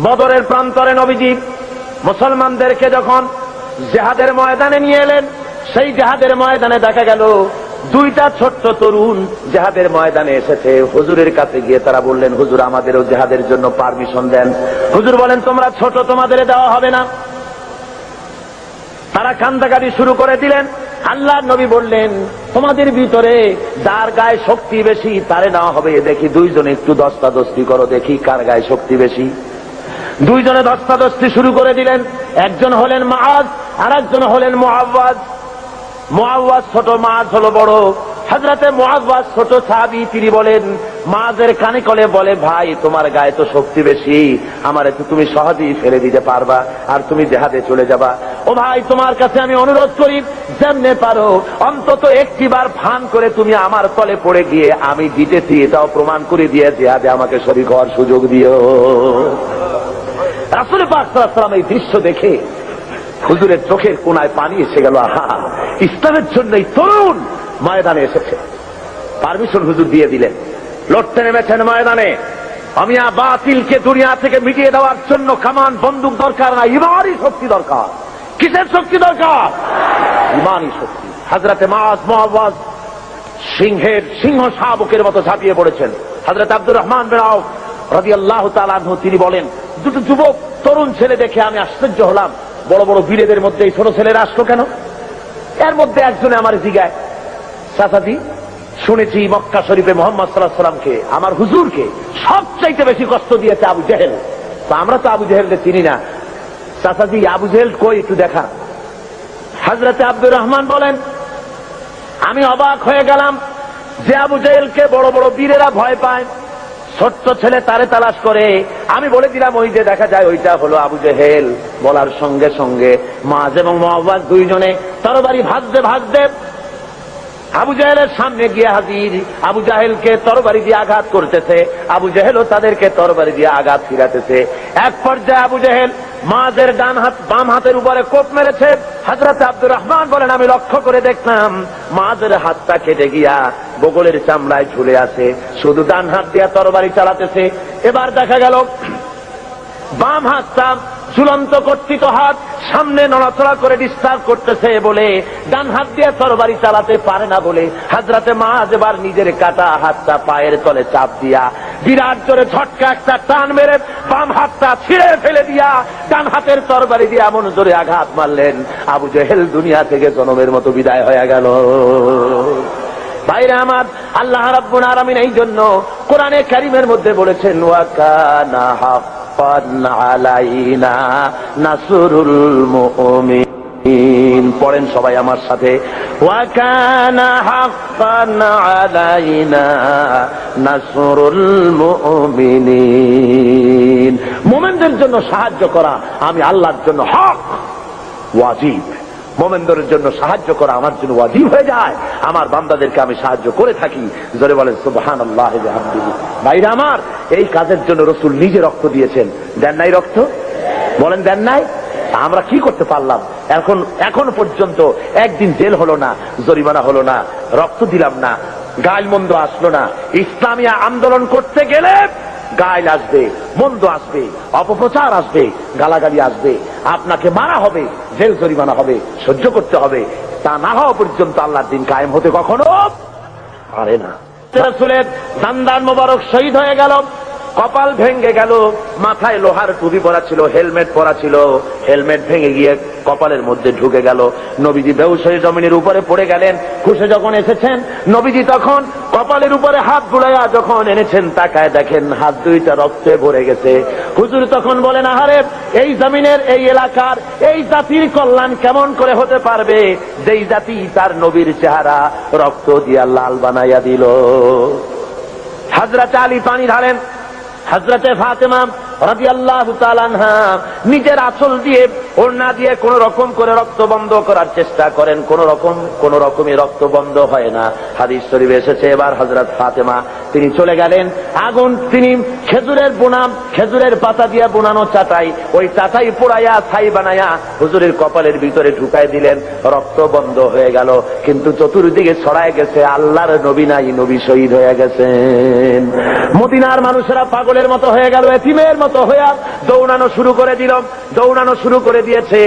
বদরের প্রান্তরে নবীজি মুসলমানদেরকে যখন জিহাদের ময়দানে নিয়ে এলেন, সেই জিহাদের ময়দানে দেখা গেল দুইটা ছোট্ট তরুণ জিহাদের ময়দানে এসেছে। হুজুরের কাছে গিয়ে তারা বললেন, হুজুর আমাদেরও জিহাদের জন্য পারমিশন দেন। হুজুর বলেন, তোমরা ছোট, তোমাদের দেওয়া হবে না। তারা কান্দাকাটি শুরু করে দিলেন। আল্লাহর নবী বললেন, তোমাদের ভিতরে যার গায়ে শক্তি বেশি তারে নেওয়া হবে। দেখি দুইজনে একটু দস্তাদস্তি করো, দেখি কার গায়ে শক্তি বেশি। দুইজনে দস্তাদস্তি শুরু করে দিলেন। একজন হলেন মুআজ, আর একজন হলেন মুআওয়াজ। মুআওয়াজ ছোট, মুআজ হলো বড়। হযরতে মুআওয়াজ ছোট সাহাবী, তিনি বলেন, মুআজের কানে কলে বলে, ভাই তোমার গায়ে তো শক্তি বেশি, আমারে তো তুমি সহজেই ফেলে দিতে পারবা, আর তুমি জিহাদে চলে যাবা। ও ভাই, তোমার কাছে আমি অনুরোধ করি, যেমনে পারো অন্তত একটিবার ফান করে তুমি আমার তলে পড়ে গিয়ে আমি জিতেছি এটাও প্রমাণ করে দিয়ে জিহাদে আমাকে শরীক হওয়ার সুযোগ দিও। রাসূল পাক সাল্লাল্লাহু আলাইহি ওয়াসাল্লাম এই দৃশ্য দেখে হুজুরের চোখের কোণায় পানি এসে গেল। আহা, ইসলামের জন্য এই তরুণ ময়দানে এসেছে। পারমিশন হুজুর দিয়ে দিলেন, লড়তে নেমেছেন ময়দানে। আমিয়া বাতিলকে দুনিয়া থেকে মিটিয়ে দেওয়ার জন্য কামান বন্দুক দরকার না, ইমানি শক্তি দরকার। কিসের শক্তি দরকার? ইমানি শক্তি। হযরতে মুআওয়াজ সিংহের সিংহ শাবকের মতো ঝাঁপিয়ে পড়েছেন। হযরত আব্দুর রহমান বিন আওফ রাদিয়াল্লাহু তাআলা আনহু তিনি বলেন, দুটো যুবক তরুণ ছেলে দেখে আমি আশ্চর্য হলাম। বড় বড় বীরেদের মধ্যে এই ছোট ছেলেরা আসলো কেন? এর মধ্যে একজনে আমার জিগায়, চাচাজি শুনেছি মক্কা শরীফে মুহাম্মদ সাল্লাল্লাহু আলাইহি ওয়াসাল্লামকে, আমার হুজুরকে সবচাইতে বেশি কষ্ট দিয়েছে আবু জেহেল। তো আমরা তো আবু জেহেলকে চিনি না, চাচাজি আবু জেহেল কই একটু দেখা। হযরতে আব্দুর রহমান বলেন, আমি অবাক হয়ে গেলাম যে আবু জেহেলকে বড় বড় বীরেরা ভয় পায়, ছোট্ট ছেলে তারে তালাশ করে। আমি বলে দিলাম, ওই যে দেখা যায় ওইটা হলো আবু জেহেল। বলার সঙ্গে সঙ্গে মুআজ এবং মুআওয়াজ দুইজনে তরবারি ভাজতে ভাজতে আবু জেহেলের সামনে গিয়ে হাজির। আবু জেহেলকে তরবারি দিয়ে আঘাত করতেছে, আবু জেহেলও তাদেরকে তরবারি দিয়ে আঘাত ফিরাতেছে। এক পর্যায়ে আবু জেহেল মুআজের ডান হাত বাম হাতের উপরে কোপ মেরেছে। হযরত আব্দুর রহমান বলেন, আমি লক্ষ্য করে দেখলাম মুআজের হাতটা কেটে গিয়া বগলের চামড়ায় ঝুলে আছে, শুধু ডান হাত দিয়ে তরবারি চালাতেছে। এবার দেখা গেল বাম হাতটা ঝুলন্ত কর্তৃত হাত সামনে নড়াচড়া করে ডিস্টার্ব করতেছে বলে ডান হাত দিয়ে তরবারি চালাতে পারে না বলে হযরতে মুআজ এবার নিজের কাটা হাতটা পায়ের তলে চাপ দিয়া বিরাট জোরে ঝটকা একটা টান মেরে বাম হাতটা ছিঁড়ে ফেলে দিয়া ডান হাতের তরবারি দিয়ে এমন জোরে আঘাত মারলেন, আবু জেহেল দুনিয়া থেকে জনমের মতো বিদায় হয়ে গেল। ভাইরা আমার, আল্লাহ রাব্বুল আলামিন এই জন্য কোরআনে কারীমের মধ্যে বলেছেন, ওয়া কানা হাক্কান আলাইনা নাসরুল মুমিনিন। পড়েন সবাই আমার সাথে, ওয়া কানা হাক্কান আলাইনা নাসরুল মুমিনিন। মুমিনদের জন্য সাহায্য করা আমি আল্লাহর জন্য হক, ওয়াজিব। মুমিনদের জন্য সাহায্য করা আমার জন্য ওয়াজিব হয়ে যায়। আমার বান্দাদেরকে আমি সাহায্য করে থাকি। জোরে বলেন সুবহানাল্লাহ ওয়া বিহামদিহি। ভাইরা আমার, এই কাজের জন্য রাসূল নিজে রক্ত দিয়েছেন। দেন নাই রক্ত? বলেন দেন নাই? আমরা কি করতে পারলাম? এখন পর্যন্ত একদিন জেল হলো না, জরিমানা হলো না, রক্ত দিলাম না, গালমন্দ আসলো না। ইসলামী আন্দোলন করতে গেলে গাইল আসবে, মন্দ আসবে, অপপ্রচার আসবে, গালাগালি আসবে, আপনাকে মারা হবে, জেল জরিমানা হবে, সহ্য করতে হবে। তা না হওয়া পর্যন্ত আল্লাহর দিন কায়েম হতে কখনো পারে না। রাসূলের দান্দান মোবারক শহীদ হয়ে গেল, কপাল ভেঙে গেল, মাথায় লোহার টুপি পরা ছিল, হেলমেট পরা ছিল, হেলমেট ভেঙে গিয়ে কপালের মধ্যে ঢুকে গেল। নবীজি বেহুশ হয়ে জমিনের উপরে পড়ে গেলেন। খুশে যখন এসেছেন নবীজি, তখন কপালের উপরে হাত বুলাইয়া যখন এনেছেন, তাকায় দেখেন হাত দুইটা রক্তে ভরে গেছে। হুজুর তখন বলেন, আহারে, এই জমিনের, এই এলাকার, এই জাতির কল্যাণ কেমন করে হতে পারবে যেই জাতি তার নবীর চেহারা রক্ত দিয়া লাল বানাইয়া দিল। হযরত আলী পানি ঢালেন, হযরতে ফাতেমা রাদিয়াল্লাহু তাআলা আনহা নিজের আঁচল দিয়ে ওড়না দিয়ে কোন রকম করে রক্ত বন্ধ করার চেষ্টা করেন, কোন রকমই রক্ত বন্ধ হয় না। হাদিস শরীফে এসেছে এবার হযরত ফাতেমা তিনি চলে গেলেন, আগুন তিনি খেজুরের পাতা দিয়ে বোনানো চাটাই, ওই চাটাই পোড়াইয়া ছাই বানাইয়া হুজুরের কপালের ভিতরে ঢুকাই দিলেন, রক্ত বন্ধ হয়ে গেল। কিন্তু চতুর্দিকে ছড়ায় গেছে আল্লাহর নবী নাই, নবী শহীদ হয়ে গেছেন। মদিনার মানুষেরা পাগলের মতো হয়ে গেল, এতিমের মতো হয়ে দৌড়ানো শুরু করে দিয়েছে।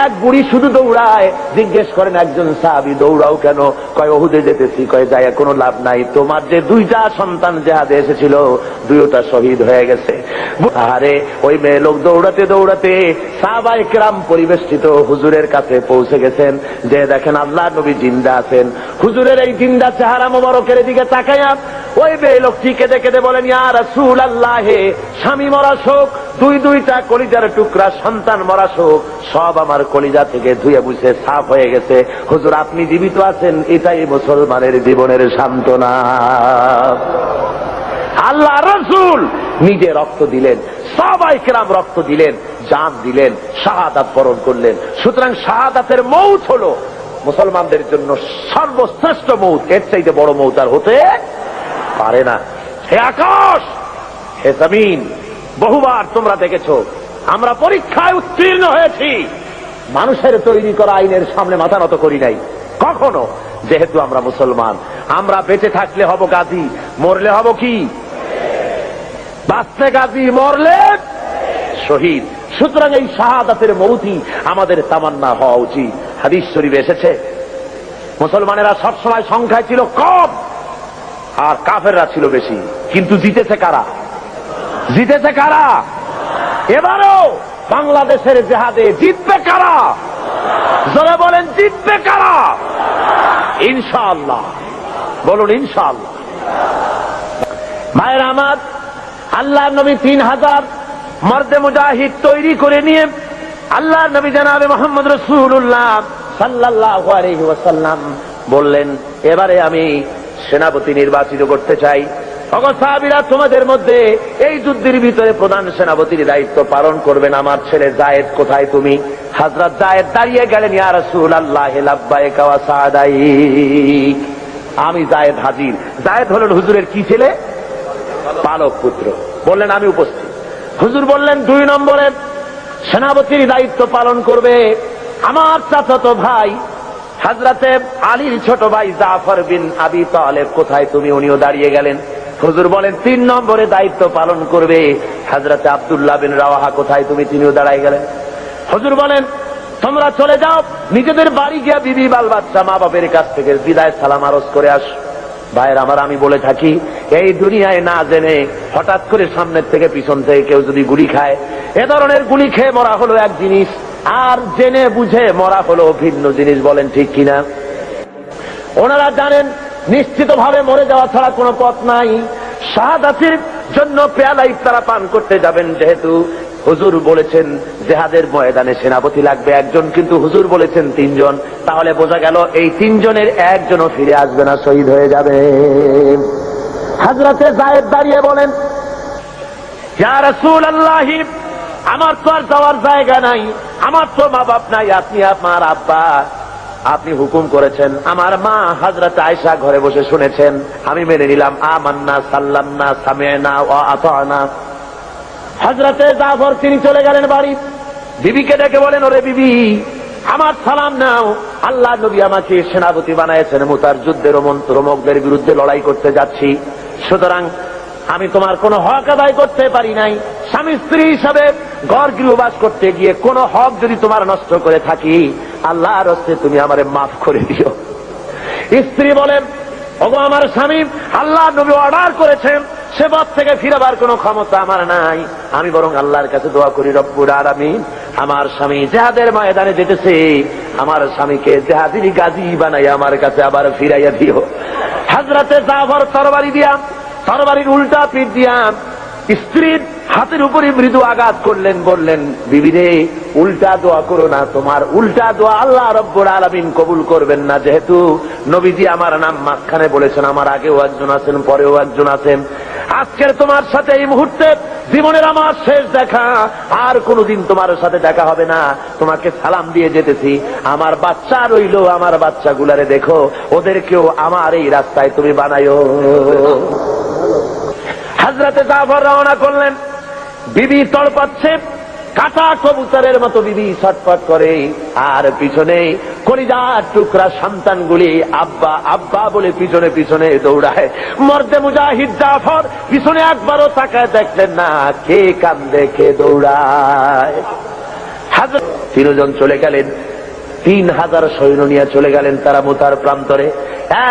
এক বুড়ি শুধু দৌড়ায়, জিজ্ঞেস করেন একজন সাহাবী দৌড়াও কেন? কয় ওহুদে যেতেছি। কয় যায় কোনো লাভ নাই, তোমার যে দুইটা সন্তান জিহাদে এসেছিল দুইটা শহীদ হয়ে গেছে। আরে ওই মেয়ে লোক দৌড়াতে দৌড়াতে সাহাবায়ে কেরাম পরিবেষ্টিত হুজুরের কাছে পৌঁছে গেছেন, যে দেখেন আল্লাহ নবী জিন্দা আছেন। হুজুরের এই জিন্দা চেহারা মোবারকের দিকে তাকাইয়া ওই মেয়ে লোকটি কেঁদে কেঁদে বলেন, ইয়া রাসূলুল্লাহ, স্বামী মরা শোক, দুইটা কলিজার টুকরা সন্তান মরা শোক, সব আমার কলিজা থেকে ধুয়ে বুঝে সাফ হয়ে গেছে। হুজুর আপনি জীবিত আছেন, এটাই মুসলমানের জীবনের সান্ত্বনা। আল্লাহ রাসূল নিজে রক্ত দিলেন, সাহাবায়ে কেরাম রক্ত দিলেন, জান দিলেন, শাহাদাত বরণ করলেন। সুতরাং শাহাদাতের মউত হলো মুসলমানদের জন্য সর্বশ্রেষ্ঠ মউত, এর চাইতে বড় মউত আর হতে পারে না। হে আকাশ, হে জমিন, বহুবার তোমরা দেখেছো আমরা পরীক্ষায় উত্তীর্ণ হয়েছি, মানুষের তৈরি করা আইনের সামনে মাথা নত করি নাই কখনো। যেহেতু আমরা মুসলমান, আমরা বেঁচে থাকলে হব গাজী, মরলে হব কি? বাঁচলে গাজী, মরলে শহীদ। সুতরাং এই শাহাদাতের মউতই আমাদের তামান্না হওয়া উচিত। হাদিস শরীফে এসেছে মুসলমানেরা সবসময় সংখ্যায় ছিল কম আর কাফেররা ছিল বেশি, কিন্তু জিতেছে কারা? এবারও বাংলাদেশের জিহাদে জিতবে কারা? যারা বলেন জিতবে কারা? ইনশাআল্লাহ, বলুন ইনশাআল্লাহ। ভাইরা আমার, আল্লাহর নবী 3000 মর্দে মুজাহিদ তৈরি করে নিয়ে আল্লাহর নবী জনাবে মুহাম্মদ রাসূলুল্লাহ সাল্লাল্লাহু আলাইহি ওয়াসাল্লাম বললেন, এবারে আমি সেনাপতি নির্বাচিত করতে চাই। ওগো সাহাবীরা, তোমাদের মধ্যে এই যুদ্ধের ভিতরে প্রধান সেনাপতির দায়িত্ব পালন করবেন আমার ছেলে যায়েদ। কোথায় তুমি? হযরত যায়েদ দাঁড়িয়ে গেলেন, ইয়া রাসূলুল্লাহ লাব্বাইকা ওয়া সাদাইক। আমি যায়েদ হাজির। যায়েদ হলেন হুজুরের কি ছেলে? পালক পুত্র। বললেন আমি উপস্থিত। হুজুর বললেন 2 নম্বরে সেনাপতির দায়িত্ব পালন করবে আমার চাচাতো ভাই হযরতে আলীর ছোট ভাই জাফর বিন আবি তালেব। কোথায় তুমি? উনিও দাঁড়িয়ে গেলেন। হুজুর বলেন 3 নম্বরে দায়িত্ব পালন করবে হযরতে আব্দুল্লাহ বিন রাওয়াহা। কোথায় তুমি? তিনিও দাঁড়াই গেলেন। হুজুর বলেন তোমরা চলে যাও, নিজেদের বাড়ি গিয়া বিবি বাল বাচ্চা মা বাপের কাছ থেকে বিদায় সালাম আরজ করে আস। ভাইয়ের আমার, আমি বলে থাকি এই দুনিয়ায় না জেনে হঠাৎ করে সামনের থেকে পিছন থেকে কেউ যদি গুলি খায়, এ ধরনের গুলি খেয়ে মরা হলো এক জিনিস, আর জেনে বুঝে মরা হলো ভিন্ন জিনিস। বলেন ঠিক কিনা? ওনারা জানেন নিশ্চিতভাবে মরে যাওয়া ছাড়া কোনো পথ নাই। শাহাদাতের জন্য পেয়ালা ইফতারা পান করতে যাবেন। যেহেতু হুজুর বলেছেন জিহাদের ময়দানে সেনাপতি লাগবে একজন, কিন্তু হুজুর বলেছেন 3 জন, তাহলে বোঝা গেল এই 3 জনের একজনও ফিরে আসবে না, শহীদ হয়ে যাবে। হযরতে যায়েদ দাঁড়িয়ে বলেন, ইয়া রাসূলুল্লাহ, আমার তো আর যাওয়ার জায়গা নাই, আমার তো মা বাপ নাই, আপনি আমার আব্বা, আপনি হুকুম করেছেন। আমার মা হযরত আয়েশা ঘরে বসে শুনেছেন, আমি মেনে নিলাম। আমান্না সাল্লামনা সামি'না ওয়া আতা'না। হযরতে জাফর তিনি চলে গেলেন বাড়ি। বিবিকে ডেকে বলেন, ওরে বিবি, আমার সালাম নাও, আল্লাহ নবী আমাকে সেনাপতি বানাইছেন, মুতার যুদ্ধের রোমকদের বিরুদ্ধে লড়াই করতে যাচ্ছি। সুতরাং আমি তোমার কোনো হক আদায় করতে পারি নাই। স্বামী স্ত্রী হিসাবে ঘর গৃহবাস করতে গিয়ে কোন হক যদি তোমার নষ্ট করে থাকি, আল্লাহর হস্তে তুমি আমারে মাফ করে দিও। স্ত্রী বলেন, ওগো আমার স্বামী, আল্লাহ নবী অর্ডার করেছেন, সে পথ থেকে ফিরাবার কোনো ক্ষমতা আমার নাই। আমি বরং আল্লাহর কাছে দোয়া করি, রব্বুল আলামিন, আমার স্বামী জিহাদের ময়দানে যেতেছে, আমার স্বামীকে জিহাদির গাজী বানাই আমার কাছে আবার ফিরাইয়া দিও। হযরতে জাফর তরবারির উল্টা পিঠ দিয়া স্ত্রীর হাতের উপরে মৃদু আঘাত করলেন, বললেন, বিবি রে, উল্টা দোয়া করো না, তোমার উল্টা দোয়া আল্লাহ রব্বুল আলামিন কবুল করবেন না। যেহেতু নবীজি আমার নাম মাঝখানে বলেছেন, আমার আগেও একজন আছেন, পরেও একজন আছেন, আজকের তোমার সাথে এই মুহূর্তে জীবনের আমার শেষ দেখা, আর কোনোদিন তোমার সাথে দেখা হবে না, তোমাকে সালাম দিয়ে যেতেছি। আমার বাচ্চা রইল, আমার বাচ্চাগুলারে দেখো, ওদেরকেও আমার এই রাস্তায় তুমি বানায়ো। হযরতে জাফর রওনা করলেন। বিবি তড়পাচ্ছে, কাটা কবুতরের মতো বিবি ছটফট করে, আর পিছনে কলিজার টুকরা সন্তানগুলি আব্বা আব্বা বলে পিছনে পিছনে দৌড়ায়। মর্দে মুজাহিদ জাফর পিছনে একবারও তাকায় দেখলেন না, কে কান্দে কে দৌড়ায়। হযরত তিনজন চলে গেলেন, 3000 সৈন্য নিয়ে চলে গেলেন তারা মুতার প্রান্তরে।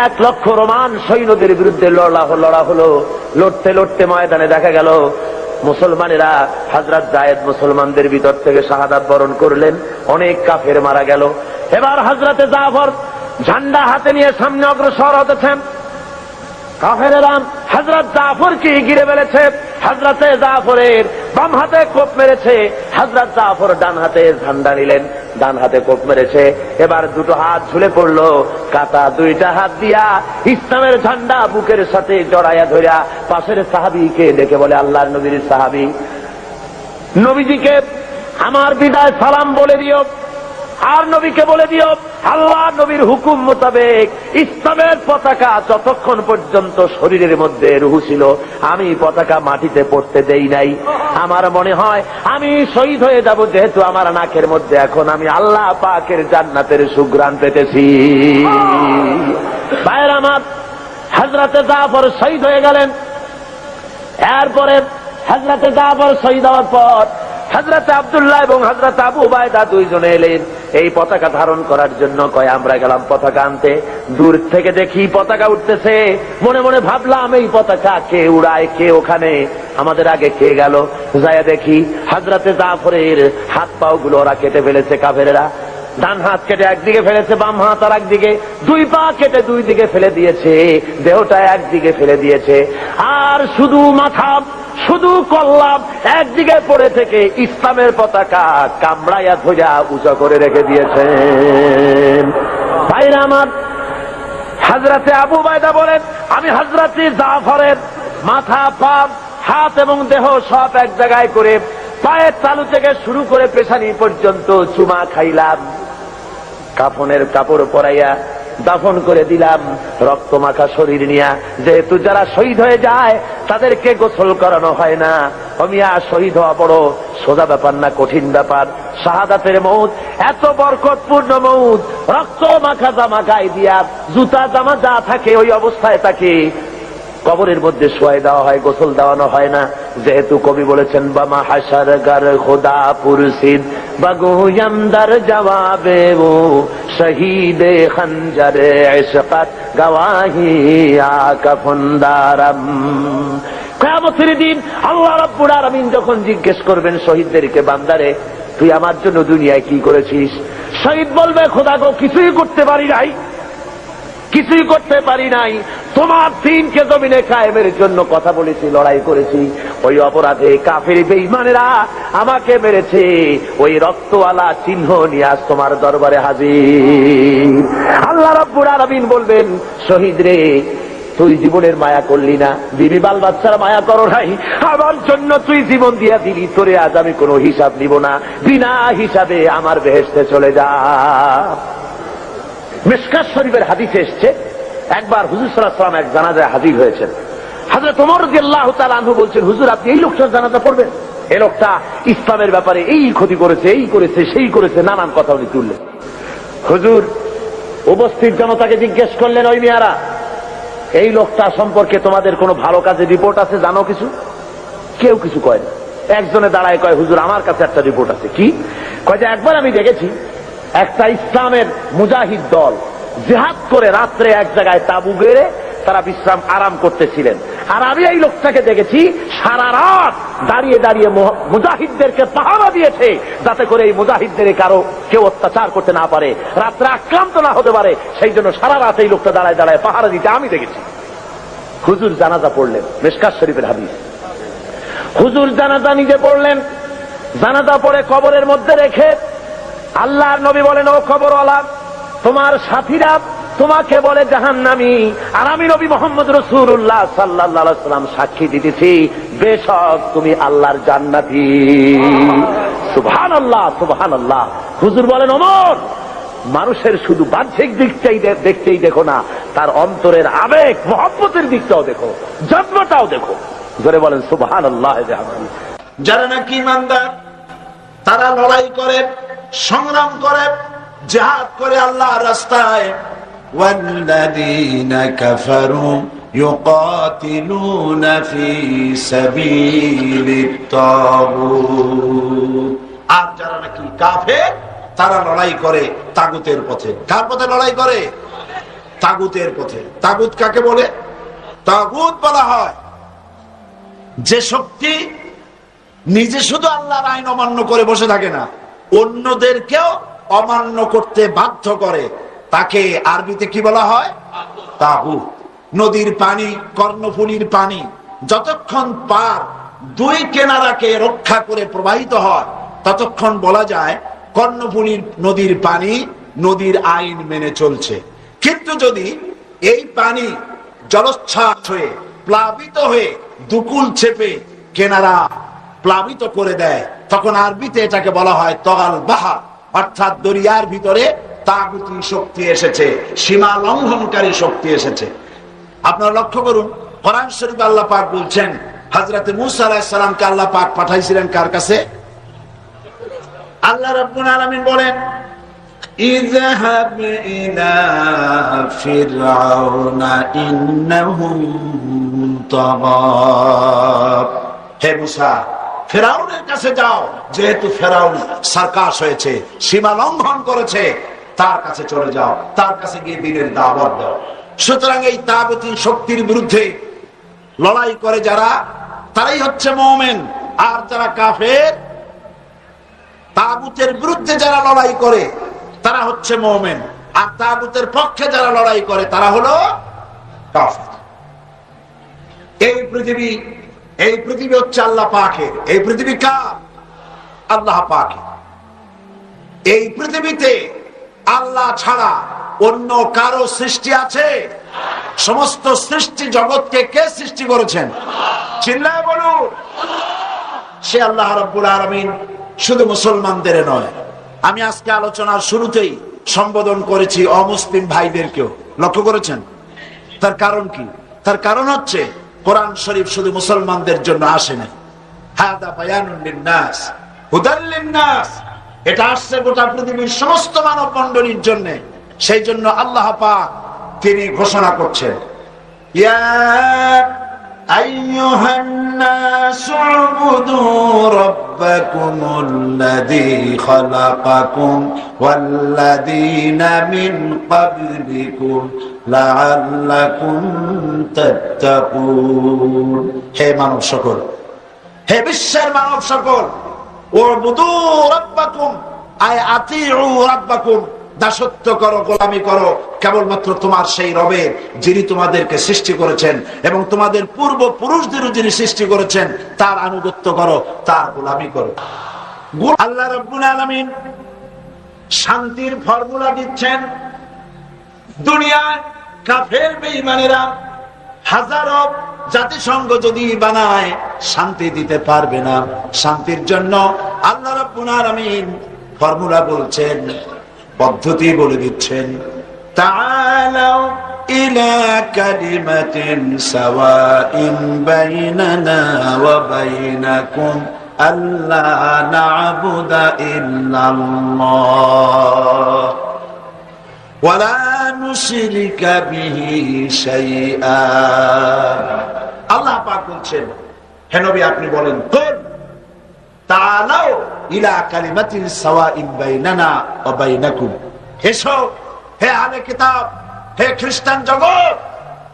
1 লক্ষ রোমান সৈন্যদের বিরুদ্ধে লড়া হলো। লড়তে লড়তে ময়দানে দেখা গেল মুসলমানেরা, হযরত যায়েদ মুসলমানদের ভিতর থেকে শাহাদাত বরণ করলেন, অনেক কাফের মারা গেল। এবার হযরতে জাফর ঝান্ডা হাতে নিয়ে সামনে অগ্রসর হতেছেন। কাফেরেরা হযরত জাফরকে ঘিরে ফেলেছে। হযরতে জাফরের বাম হাতে কোপ মেরেছে, হযরত জাফর ডান হাতে ঝান্ডা নিলেন, ডান হাতে কোপ মেরেছে। এবার দুটো হাত ঝুলে পড়লো, কাটা দুইটা হাত দিয়া ইসলামের ঝান্ডা বুকের সাথে জড়াইয়া ধরিয়া পাশের সাহাবীকে ডেকে বলে, আল্লাহর নবীর সাহাবী, নবীজিকে আমার বিদায় সালাম বলে দিও, আর নবীকে বলে দিও আল্লাহ নবীর হুকুম মোতাবেক ইসলামের পতাকা যতক্ষণ পর্যন্ত শরীরের মধ্যে রুহ ছিল, আমি পতাকা মাটিতে পড়তে দেই নাই। আমার মনে হয় আমি শহীদ হয়ে যাব, যেহেতু আমার নাকের মধ্যে এখন আমি আল্লাহ পাকের জান্নাতের সুঘ্রাণ পেতেছি। ভাইয়ের আমার, হযরতে জাফর শহীদ হয়ে গেলেন। এরপরে হযরতে জাফর শহীদ হওয়ার পর হযরতে আব্দুল্লাহ এবং হযরতে আবু উবায়দা দুইজনে এলেন এই পতাকা ধারণ করার জন্য। কয় আমরা গেলাম পতাকা আনতে, দূর থেকে দেখি পতাকা উঠতেছে, মনে মনে ভাবলাম এই পতাকা কে উড়ায়, কে ওখানে, আমাদের আগে কে গেল। যাইয়া দেখি হযরতে জাফরের হাত পাও গুলো ওরা কেটে ফেলেছে কাফেরেরা। ডান হাত কেটে একদিকে ফেলেছে, বাম হাত আর একদিকে, 2 পা কেটে 2 দিকে ফেলে দিয়েছে, দেহটা একদিকে ফেলে দিয়েছে, আর শুধু মাথা শুধু কল্লাম একদিকে পড়ে থেকে ইসলামের পতাকা কামড়াইয়া ধোয়া উঁচা করে রেখে দিয়েছেন। ভাইরা আমার, হযরতে আবু উবায়দা বলেন, আমি হযরতে জাফরের মাথা, পা, হাত এবং দেহ সব এক জায়গায় করে পায়ের তালু থেকে শুরু করে পেশানি পর্যন্ত চুমা খাইলাম, কাফনের কাপড় পরাইয়া দাফন করে দিলাম, রক্ত মাখা শরীর নিয়া। যেহেতু যারা শহীদ হয়ে যায় তাদেরকে গোসল করানো হয় না। অমিয়া শহীদ হওয়া বড় সোজা ব্যাপার না, কঠিন ব্যাপার। শাহাদাতের মউত এত বরকতপূর্ণ মউত, রক্ত মাখা জামা গায়ে দিয়া, জুতা জামা যা থাকে ওই অবস্থায় তাকে কবরের মধ্যে শোয়াই দেওয়া হয়, গোসল দেওয়ানো হয় না। যেহেতু কবি বলেছেন, বামা হাসার গার খোদা পুরসিদ বাগুয়াম দার জবাবে ও শহীদে খঞ্জরে ইশকাত গওয়াহি আকাফুন্দারাম। কিয়ামতের দিন আল্লাহ রাব্বুল আলামিন যখন জিজ্ঞেস করবেন শহীদদেরকে, বান্দারে তুই আমার জন্য দুনিয়ায় কি করেছিস? শহীদ বলবে, খোদা গো কিছুই করতে পারি নাই, কিছুই করতে পারি নাই, তোমার দ্বীনকে জমিনে কায়েমের জন্য কথা বলেছি, লড়াই করেছি, ওই অপরাধে কাফের বেঈমানেরা আমাকে মেরেছে, ওই রক্তওয়ালা চিহ্ন নিয়ে আজ তোমার দরবারে হাজির। আল্লাহ রাব্বুল আলামিন বলবেন, শহীদ রে তুই জীবনের মায়া করলি না, বিবি বাল বাচ্চার মায়া করো নাই, আমার জন্য তুই জীবন দিয়া দিলি, তোরে আজ আমি কোনো হিসাব নিব না, বিনা হিসাবে আমার বেহেশতে চলে যা। মিশকাত শরীফের হাদিসে এসছে, একবার হুজুর সাল্লাল্লাহু আলাইহি ওয়াসাল্লাম এক জানাজায় হাজির হয়েছেন। হযরত ওমর রাদিয়াল্লাহু তাআলা আনহু বলছেন, হুজুর আপনি এই লোকটার জানাজা পড়বেন? এই লোকটা ইসলামের ব্যাপারে এই ক্ষতি করেছে, এই করেছে, সেই করেছে, নানান কথা উনি তুললেন। হুজুর উপস্থিত জনতাকে জিজ্ঞেস করলেন, ওই মিয়ারা এই লোকটা সম্পর্কে তোমাদের কোনো ভালো কাজে রিপোর্ট আছে, জানো কিছু? কেউ কিছু কয় না। একজনে দাঁড়ায় কয়, হুজুর আমার কাছে একটা রিপোর্ট আছে। কি? কয় যে একবার আমি দেখেছি একটা ইসলামের মুজাহিদ দল জিহাদ করে রাত্রে এক জায়গায় তাবু গেড়ে তারা বিশ্রাম আরাম করতেছিলেন, আর আমি এই লোকটাকে দেখেছি সারা রাত দাঁড়িয়ে দাঁড়িয়ে মুজাহিদদেরকে পাহারা দিয়েছে, যাতে করে এই মুজাহিদদের কারো কেউ অত্যাচার করতে না পারে, রাত্রে আক্রান্ত না হতে পারে, সেই জন্য সারা রাত এই লোকটা দাঁড়ায় দাঁড়ায় পাহারা দিতে আমি দেখেছি। হুজুর জানাজা পড়লেন, মিশকাত শরীফের হাদিস। হুজুর জানাজা নিজে পড়লেন, জানাজা পড়ে কবরের মধ্যে রেখে আল্লাহর নবী বলেন, ও কবরওয়ালা, তোমার সাথীরা তোমাকে বলে জাহান্নামী, আর আমি নবী মুহাম্মদ রাসূলুল্লাহ সাল্লাল্লাহু আলাইহি ওয়াসাল্লাম সাক্ষী দিতেছি বেশক তুমি আল্লাহর জান্নাতি। সুবহানাল্লাহ, সুবহানাল্লাহ। হুজুর বলেন, ওমর, মানুষের শুধু বাহ্যিক দিকটাই দেখতেই দেখো না, তার অন্তরের আবেগ মহব্বতের দিকটাও দেখো, জন্মটাও দেখো। জোরে বলেন সুবহানাল্লাহ। যারা নাকি ইমানদার, তারা লড়াই করে, সংগ্রাম করে, জিহাদ করে আল্লাহর রাস্তায়। ওয়াল্লাযীনা কাফারু ইউকাতিলুনা ফি সাবিলিত তাগুত। আর যারা নাকি কাফের, তারা লড়াই করে তাগুতের পথে। কার পথে লড়াই করে? তাগুতের পথে। তাগুত কাকে বলে? তাগুত বলা হয় যে শক্তি নিজে শুধু আল্লাহর আইন অমান্য করে বসে থাকে না, অন্যদেরকেও অমান্য করতে বাধ্য করে, তাকে আরবিতে কি বলা হয়? তাগুত। নদীর পানি, কর্ণফুলীর পানি যতক্ষণ পার দুই কিনারাকে রক্ষা করে প্রবাহিত হয়, ততক্ষণ বলা যায় কর্ণফুলীর নদীর পানি নদীর আইন মেনে চলছে। কিন্তু যদি এই পানি জলোচ্ছ্বাস হয়ে প্লাবিত হয়ে দুকুল চেপে কেনারা প্লাবিত করে দেয়, তখন আরবিতে এটাকে বলা হয় তগাল বাহার, অর্থাৎ দরিয়ার ভিতরে তাগুতি শক্তি এসেছে, সীমা লঙ্ঘনকারী শক্তি এসেছে। আপনারা লক্ষ্য করুন, কোরআন শরীফে আল্লাহ পাক বলছেন, হযরত মূসা আলাইহিস সালামকে আল্লাহ পাক পাঠাইছিলেন কার কাছে? আল্লাহ রাব্বুল আলামিন বলেন, ইযহাব ইলা ফিরআউনা ইন্নাহু তাগা। হে মূসা, ফেরাউনের কাছে যাও, যেহেতু ফেরাউন সার্কাস হয়েছে, সীমা লঙ্ঘন করেছে, তার কাছে চলে যাও, তার কাছে গিয়ে দিনের দাওয়াত দাও। সুতরাং এই তাগুতি শক্তির বিরুদ্ধে লড়াই করে যারা, তারাই হচ্ছে মুমিন। আর যারা কাফের, তাগুতের বিরুদ্ধে যারা লড়াই করে তারা হচ্ছে মুমিন, আর তাগুতের পক্ষে যারা লড়াই করে তারা হলো কাফের। এই পৃথিবী হচ্ছে আল্লাহ পাকের। এই পৃথিবী কার? আল্লাহ পাকের। এই পৃথিবীতে আল্লাহ ছাড়া অন্য কারো সৃষ্টি আছে? সমস্ত সৃষ্টি জগৎকে কে সৃষ্টি করেছেন? চিল্লায় বলুন। সে আল্লাহ রাব্বুল আলামিন শুধু মুসলমানদের নয়, আমি আজকে আলোচনার শুরুতেই সম্বোধন করেছি অমুসলিম ভাইদেরকেও। লক্ষ্য করেছেন? তার কারণ কি? তার কারণ হচ্ছে কোরআন শরীফ শুধু মুসলমানদের জন্য আসে না। হাদা বায়ানুন লিন-নাস হুদাল লিন-নাস, এটা আসছে গোটা পৃথিবীর সমস্ত মানব মণ্ডলীর জন্য। সেই জন্য আল্লাহ পাক তিনি ঘোষণা করছেন, ইয়া আইয়ুহান নাস উবুদু রাব্বাকুমুল্লাযী খালাকাকুম ওয়াল্লাযীনা মিন ক্বাবলিকুম লাআল্লাকুম তাত্তাকুন। হে মানব সকল, হে বিশ্বের মানব সকল, উবুদু রাব্বাকুম আয় আতিউ রাব্বাকুম, দাসত্ব করো, গোলামি করো কেবলমাত্র তোমার সেই রবের, যিনি তোমাদেরকে সৃষ্টি করেছেন এবং তোমাদের পূর্ব পুরুষদেরও যিনি সৃষ্টি করেছেন, তার আনুগত্য করো, তার গোলামি করো। আল্লাহ রাব্বুল আলামিন শান্তির ফর্মুলা দিচ্ছেন। দুনিয়ায় কাফের বেঈমানেরা হাজারো জাতিসংঘ যদি বানায়, শান্তি দিতে পারবে না। শান্তির জন্য আল্লাহ রাব্বুল আলামিন ফর্মুলা বলছেন, পদ্ধতি বলে দিচ্ছেন। তাআলাউ ইলা কালিমাতিন সাওয়াইন বাইনানা ওয়া বাইনাকুম আল্লা না'বুদা ইল্লাল্লাহ ওয়া লা নুশরিকা বিহি শাইআ। আল্লাহ পাক বলছেন, হে নবী আপনি বলেন, কুল তাআলাউ ইলা কালিমাতিন সাওয়াইন বাইনানা ওয়া বাইনাকুম। এসো হে আহলে কিতাব, হে খ্রিস্টান জগৎ,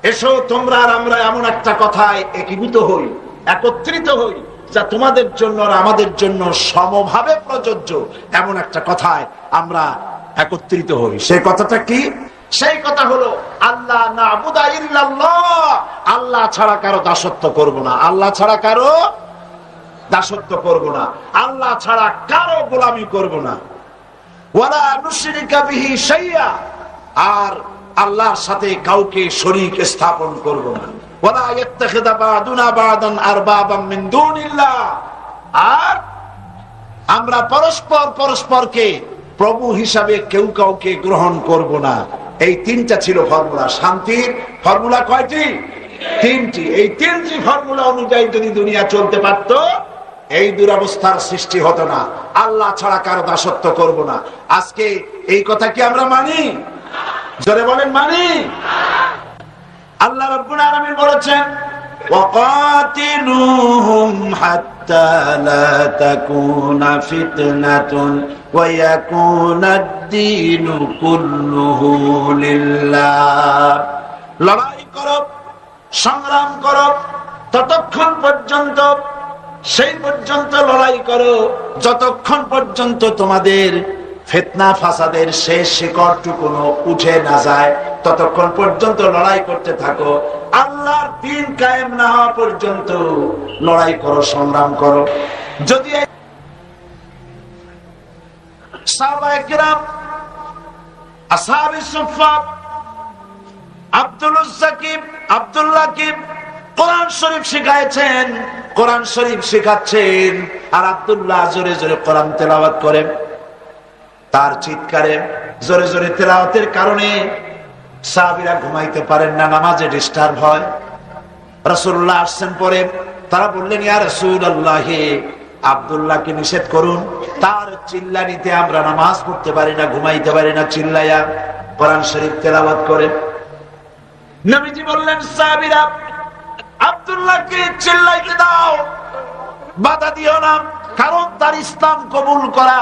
এসো তোমরা আর আমরা এমন একটা কথায় একীভূত হই, একত্রিত হই, যা তোমাদের জন্য আর আমাদের জন্য সমভাবে প্রযোজ্য। এমন একটা কথায় আমরা একত্রিত হই। সেই কথাটা কি? সেই কথা হলো আল্লাহ না'বুদা ইল্লাল্লাহ, আল্লাহ ছাড়া কারো দাসত্ব করব না, আল্লাহ ছাড়া কারো দাসত্ব করব না, আল্লাহ ছাড়া কারো গোলামি করব না। ওয়ালা নুশরিকা বিহি শাইআ, আর আল্লাহর সাথে কাউকে শরীক স্থাপন করব না। ওয়ালা ইয়াত্তাখিযা বা'দুনা বা'দান আরবাবাম মিন দুনিল্লাহ, আর আমরা পরস্পরকে প্রভু হিসাবে কেউ কাউকে গ্রহণ করব না। এই তিনটা ছিল ফর্মুলা। শান্তির ফর্মুলা কয়টি? তিনটি। এই তিনটি ফর্মুলা অনুযায়ী যদি দুনিয়া চলতে পারত, এই দুরবস্থার সৃষ্টি হতো না। আল্লাহ ছাড়া কারো দাসত্ব করব না। আজকে এই কথা কি আমরা মানি? জোরে বলেন মানি। আল্লাহ রাব্বুল আলামিন বলেছেন, ওয়াকাতিলুহুম হাত্তা লা তাকুনা ফিতনাতুন ওয়া ইয়াকুনাদ-দীনু কুল্লুহু লিল্লাহ। লড়াই করো, সংগ্রাম করো ততক্ষণ পর্যন্ত, সেই পর্যন্ত লড়াই করো যতক্ষণ পর্যন্ত তোমাদের ফিতনা ফাসাদের শেষ শিকড়টুকু উঠে না যায়, ততক্ষণ পর্যন্ত লড়াই করতে থাকো। আল্লাহর দ্বীন কায়েম না হওয়া পর্যন্ত লড়াই করো, সংগ্রাম করো। যদি সাহাবায়ে কিরাম, আসহাবে সুফফা, আব্দুল জাকিব, আব্দুল্লাহ কিব কোরআন শরীফ শিখাইছেন, কোরআন শরীফ শিখাচ্ছেন, আর আব্দুল্লাহ জোরে জোরে কোরআন তেলাওয়াত করেন। তার চিৎকারে, জোরে জোরে তেলাওয়াতের কারণে সাহাবীরা ঘুমাইতে পারেন না, নামাজে ডিস্টার্ব হয়। রাসূলুল্লাহ আসছেন পরে, তারা বললেন, ইয়া রাসূলুল্লাহ, আব্দুল্লাহকে নিষেধ করুন, তার চিল্লানিতে আমরা নামাজ পড়তে পারি না, ঘুমাইতে পারি না, চিল্লাইয়া কোরআন শরীফ তেলাওয়াত করেন। নবীজি বললেন, সাহাবীরা, আব্দুল্লাহকে চিল্লাইতে দাও, বাধা দিও না, কারণ তার ইসলাম কবুল করা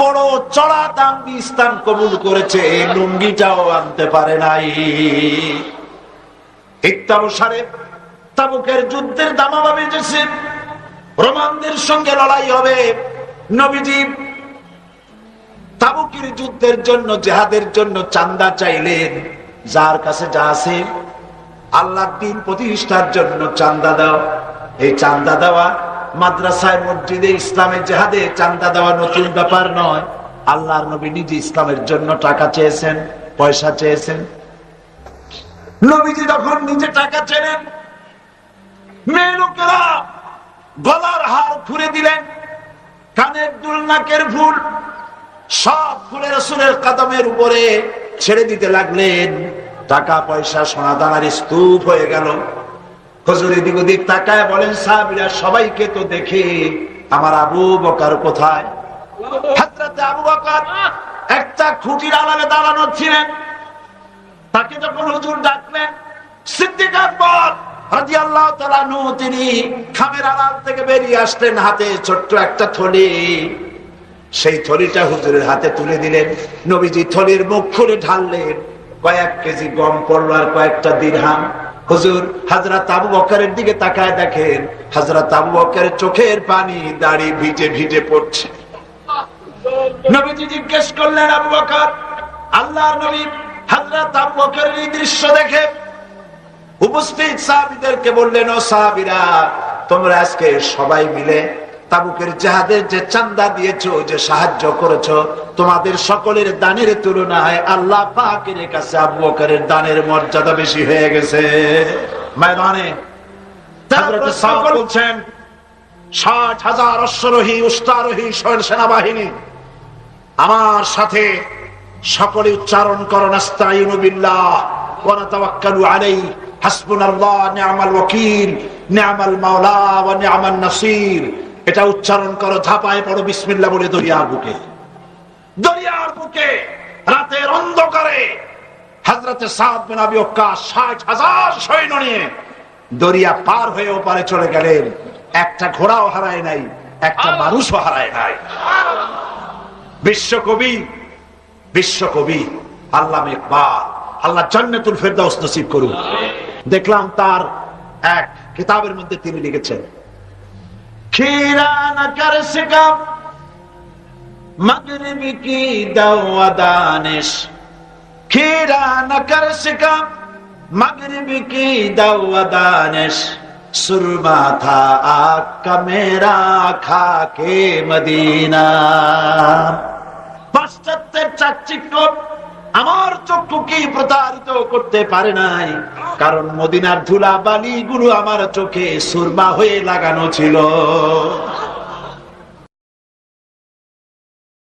বড় চড়া দাম দিয়ে ইসলাম কবুল করেছে, লুঙ্গিটাও আনতে পারে নাই। ইত্যানুসারে তাবুকের যুদ্ধের দামামা বেজেছে, রোমানদের সঙ্গে লড়াই হবে। নবীজি তাবুকের যুদ্ধের জন্য, জিহাদের জন্য চাঁদা চাইলেন, যার কাছে যা আছে আল্লাহর দ্বীন প্রতিষ্ঠার জন্য চাঁদা দাও। এই চাঁদা দেওয়া মাদ্রাসায়, মসজিদে, ইসলামে, জিহাদে চাঁদা দেওয়া নতুন ব্যাপার নয়। আল্লাহর নবী নিজে ইসলামের জন্য টাকা চেয়েছেন, পয়সা চেয়েছেন। নবীজি যখন নিজে টাকা চেলেন, মেয়ে লোকেরা গলার হার খুলে দিলেন, কানের দুল, নাকের ফুল সব খুলে রাসূলের কদমের উপরে ছেড়ে দিতে লাগলেন। টাকা পয়সা সোনা দানার স্তূপ হয়ে গেল। হুজুর এদিক ওদিক তাকায় বলেন, সাহাবীরা সবাইকে তো দেখে আমার আবু বকর কোথায়? হযরতে আবু বকর একটা খুঁটির আড়ালে দাঁড়ানো ছিলেন। তাকে যখন হুজুর ডাকলেন, সিদ্দিক আকবর রাদিয়াল্লাহু তাআলা আনহু তিনি খামের আড়াল থেকে বেরিয়ে আসলেন, হাতে ছোট্ট একটা থলি। সেই থলিটা হুজুরের হাতে তুলে দিলেন। নবীজি থলির মুখ খুলে ঢাললেন, কয়েক কেজি গম পড়লো আর কয়েকটা দিরহাম। হুজুর হযরত আবু বকরের দিকে তাকায় দেখেন, হযরত আবু বকরের চোখের পানি দাড়ি ভিজে ভিজে পড়ছে। নবীজি জিজ্ঞেস করলেন, আবু বকর, আল্লাহর নবী হযরত আবু বকরের এই দৃশ্য দেখে উপস্থিত সাহাবীদেরকে বললেন, ও সাহাবীরা, তোমরা আজকে সবাই মিলে তাবুকের জিহাদের যে চাঁদা দিয়েছো, যে সাহায্য করেছো, তোমাদের সকলের দানের তুলনায় আল্লাহ পাকের কাছে আবু বকরের দানের মর্যাদা বেশি হয়ে গেছে। ময়দানে হযরত সাদ বলছেন, ৬০,০০০ অশ্বারোহী, উষ্ট্রারোহী সেনাবাহিনী আমার সাথে, সকলে উচ্চারণ করো, নাস্তাঈনু বিল্লাহ ওয়া নাতাওয়াক্কালু আলাইহি, হাসবুনাল্লাহ নি'মাল ওয়াকিল, নি'মাল মাওলা ওয়া নি'মান নাসির। এটা উচ্চারণ করো, ঝাঁপায় পড়ো বিসমিল্লাহ বলে দরিয়ার বুকে, দরিয়ার বুকে রাতের অন্ধকারে হযরতে সাদ বিন আবি ওয়াক্কাস ৬০,০০০ সৈন্য নিয়ে দরিয়া পার হয়ে ওপারে চলে গেলেন। একটা ঘোড়াও হারায় নাই, একটা মানুষও হারায় নাই। বিশ্বকবি আল্লামা ইকবাল, আল্লাহ জান্নাতুল ফেরদাউস নসিব করুন, দেখলাম তার এক কিতাবের মধ্যে তিনি লিখেছেন, खीरा न कर सका मगरिब की दवा दानिश, खीरा न कर सका मगरिब की दवा दानिश, सुरमा था आका मेरा खाके मदीना। पाश्चाত্যের চাকচিক্য আমার চক্ষুকে প্রতারিত করতে পারে নাই, কারণ মদিনার ধুলা বালি গুলো আমার চোখে সুরমা হয়ে লাগানো ছিল।